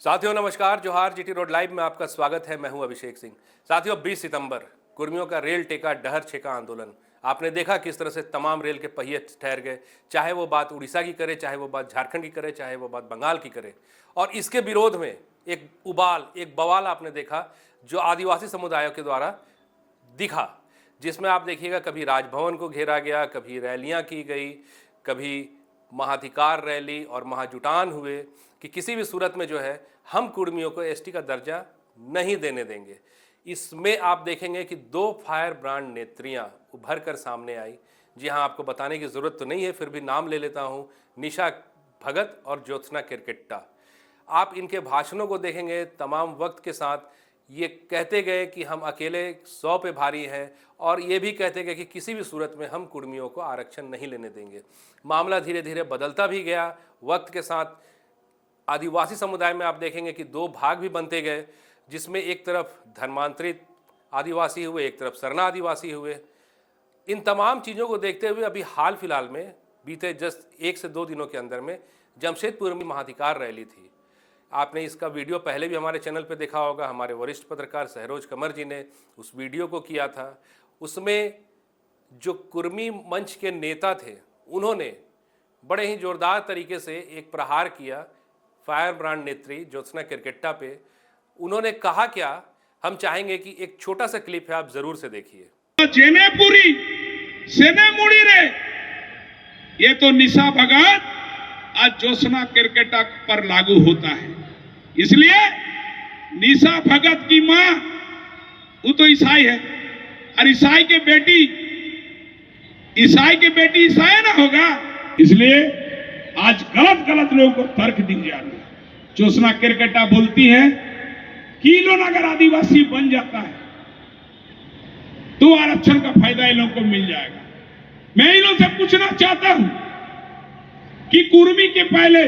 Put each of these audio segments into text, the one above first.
साथियों नमस्कार, जोहार। जीटी रोड लाइव में आपका स्वागत है। मैं हूं अभिषेक सिंह। साथियों 20 सितंबर कुर्मियों का रेल टेका डहर छेका आंदोलन। आपने देखा किस तरह से तमाम रेल के पहिए ठहर गए, चाहे वो बात उड़ीसा की करे, चाहे वो बात झारखंड की करे, चाहे वो बात बंगाल की करे। और इसके विरोध में एक उबाल, एक बवाल आपने देखा जो आदिवासी समुदायों के द्वारा दिखा, जिसमें आप देखिएगा कभी राजभवन को घेरा गया, कभी रैलियां की गई, कभी महाधिकार रैली और महाजुटान हुए कि किसी भी सूरत में जो है हम कुर्मियों को एसटी का दर्जा नहीं देने देंगे। इसमें आप देखेंगे कि दो फायर ब्रांड नेत्रियां उभर कर सामने आई। जी हाँ, आपको बताने की ज़रूरत तो नहीं है, फिर भी नाम ले लेता हूँ। निशा भगत और ज्योत्सना किरकिट्टा। आप इनके भाषणों को देखेंगे, तमाम वक्त के साथ ये कहते गए कि हम अकेले 100 पे भारी हैं, और ये भी कहते गए कि किसी भी सूरत में हम कुर्मियों को आरक्षण नहीं लेने देंगे। मामला धीरे धीरे बदलता भी गया वक्त के साथ। आदिवासी समुदाय में आप देखेंगे कि दो भाग भी बनते गए, जिसमें एक तरफ धर्मांतरित आदिवासी हुए, एक तरफ सरना आदिवासी हुए। इन तमाम चीज़ों को देखते हुए अभी हाल फिलहाल में बीते जस्ट 1 से 2 दिनों के अंदर में जमशेदपुर में महाधिकार रैली थी। आपने इसका वीडियो पहले भी हमारे चैनल पे देखा होगा। हमारे वरिष्ठ पत्रकार सहरोज कमर जी ने उस वीडियो को किया था। उसमें जो कुर्मी मंच के नेता थे, उन्होंने बड़े ही जोरदार तरीके से एक प्रहार किया फायर ब्रांड नेत्री ज्योत्सना किरकिट्टा पे। उन्होंने कहा क्या, हम चाहेंगे कि एक छोटा सा क्लिप है, आप जरूर से देखिए। जेनेपुरी सेने मुड़ी रे, ये तो निशा भगत आज ज्योत्सना किरकिट्टा पर लागू होता है। इसलिए निशा भगत की मां वो तो ईसाई है, और ईसाई के बेटी ईसाई ना होगा। इसलिए आज गलत गलत लोगों को तर्क दी जा रही है। ज्योत्सना किरकिट्टा बोलती है कि इन लोग अगर आदिवासी बन जाता है तो आरक्षण का फायदा इन लोगों को मिल जाएगा। मैं इन लोगों से पूछना चाहता हूं कि कुर्मी के पहले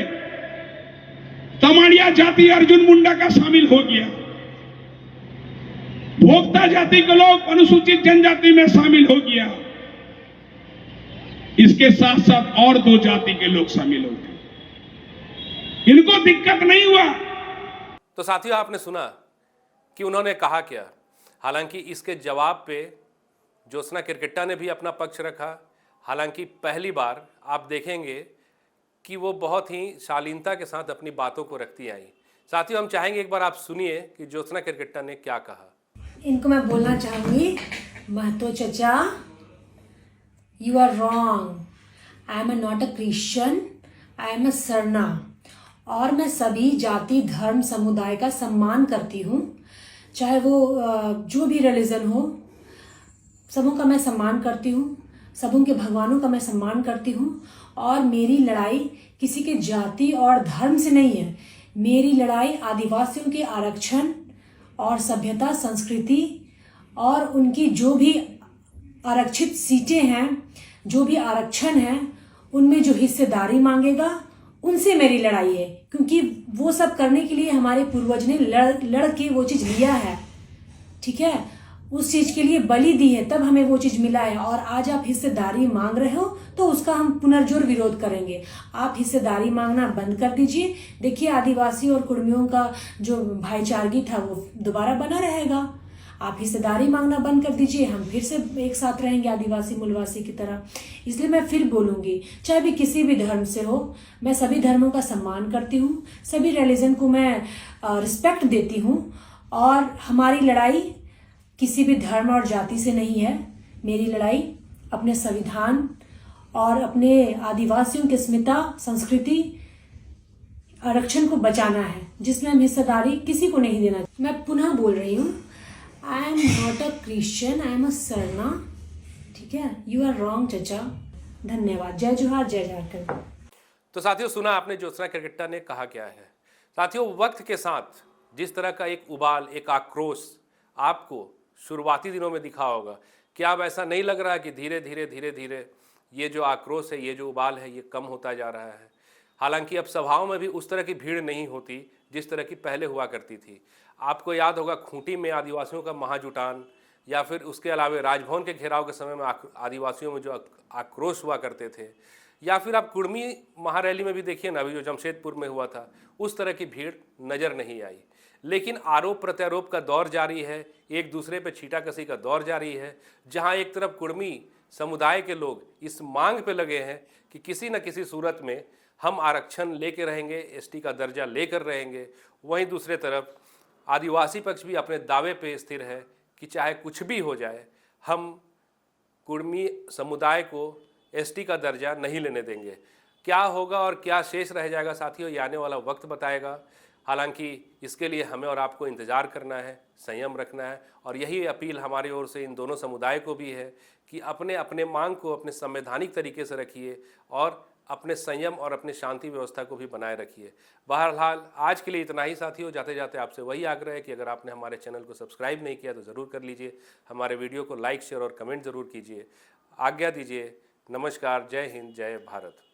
तमाड़िया जाति अर्जुन मुंडा का शामिल हो गया, भोक्ता जाति के लोग अनुसूचित जनजाति में शामिल हो गया, इसके साथ साथ और 2 जाति के लोग शामिल हो गए। इनको दिक्कत नहीं हुआ। तो साथियों आपने सुना कि उन्होंने कहा क्या। हालांकि इसके जवाब पे ज्योत्सना किरकिट्टा ने भी अपना पक्ष रखा। हालांकि पहली बार आप देखेंगे कि वो बहुत ही शालीनता के साथ अपनी बातों को रखती आई। साथियों हम चाहेंगे एक बार आप सुनिए कि ज्योत्सना किरकिट्टा ने क्या कहा। इनको मैं बोलना चाहूंगी, महतो चचा, you are wrong. I am not a Christian, I am a Sarna. और मैं सभी जाति धर्म समुदाय का सम्मान करती हूँ, चाहे वो जो भी रिलीजन हो, सबों का मैं सम्मान करती हूँ, सबों के भगवानों का मैं सम्मान करती हूँ। और मेरी लड़ाई किसी के जाति और धर्म से नहीं है। मेरी लड़ाई आदिवासियों के आरक्षण और सभ्यता संस्कृति और उनकी जो भी आरक्षित सीटें हैं, जो भी आरक्षण है, उनमें जो हिस्सेदारी मांगेगा उनसे मेरी लड़ाई है। क्योंकि वो सब करने के लिए हमारे पूर्वज ने लड़ के वो चीज़ लिया है, ठीक है, उस चीज के लिए बलि दी है, तब हमें वो चीज मिला है। और आज आप हिस्सेदारी मांग रहे हो तो उसका हम पुनर्जोर विरोध करेंगे। आप हिस्सेदारी मांगना बंद कर दीजिए। देखिए आदिवासी और कुर्मियों का जो भाईचारगी था वो दोबारा बना रहेगा। आप हिस्सेदारी मांगना बंद कर दीजिए, हम फिर से एक साथ रहेंगे आदिवासी मूलवासी की तरह। इसलिए मैं फिर बोलूंगी, चाहे भी किसी भी धर्म से हो, मैं सभी धर्मों का सम्मान करती हूँ, सभी रिलीजन को मैं रिस्पेक्ट देती हूँ। और हमारी लड़ाई किसी भी धर्म और जाति से नहीं है। मेरी लड़ाई अपने संविधान और अपने आदिवासियों की अस्मिता संस्कृति आरक्षण को बचाना है, जिसमें हम हिस्सेदारी किसी को नहीं देना। मैं पुनः बोल रही हूँ, आई am not a Christian, I am a Sarna, ठीक है। यू आर रॉन्ग चचा। धन्यवाद। जय जोहार, जय झारखंड। तो साथियों सुना आपने ज्योत्सना किरकिट्टा ने कहा क्या है। साथियों वक्त के साथ जिस तरह का एक उबाल, एक आक्रोश आपको शुरुआती दिनों में दिखा होगा, क्या अब ऐसा नहीं लग रहा कि धीरे धीरे ये जो आक्रोश है, ये जो उबाल है, ये कम होता जा रहा है। हालांकि अब सभाओं में भी उस तरह की भीड़ नहीं होती जिस तरह की पहले हुआ करती थी। आपको याद होगा खूंटी में आदिवासियों का महाजुटान, या फिर उसके अलावा राजभवन के घेराव के समय में आदिवासियों में जो आक्रोश हुआ करते थे, या फिर आप कुर्मी महारैली में भी देखिए ना, अभी जो जमशेदपुर में हुआ था, उस तरह की भीड़ नज़र नहीं आई। लेकिन आरोप प्रत्यारोप का दौर जारी है, एक दूसरे पर छींटाकसी का दौर जारी है, जहां एक तरफ कुर्मी समुदाय के लोग इस मांग पे लगे हैं कि किसी न किसी सूरत में हम आरक्षण लेके रहेंगे, एसटी का दर्जा लेकर रहेंगे, वहीं दूसरे तरफ आदिवासी पक्ष भी अपने दावे पे स्थिर है कि चाहे कुछ भी हो जाए, हम कुर्मी समुदाय को एसटी का दर्जा नहीं लेने देंगे। क्या होगा और क्या शेष रह जाएगा साथियों, ये आने वाला वक्त बताएगा। हालांकि इसके लिए हमें और आपको इंतज़ार करना है, संयम रखना है, और यही अपील हमारी ओर से इन दोनों समुदाय को भी है कि अपने अपने मांग को अपने संवैधानिक तरीके से रखिए और अपने संयम और अपने शांति व्यवस्था को भी बनाए रखिए। बहरहाल आज के लिए इतना ही साथियों। जाते जाते आपसे वही आग्रह है कि अगर आपने हमारे चैनल को सब्सक्राइब नहीं किया तो ज़रूर कर लीजिए, हमारे वीडियो को लाइक शेयर और कमेंट ज़रूर कीजिए। आज्ञा दीजिए। नमस्कार, जय हिंद, जय भारत।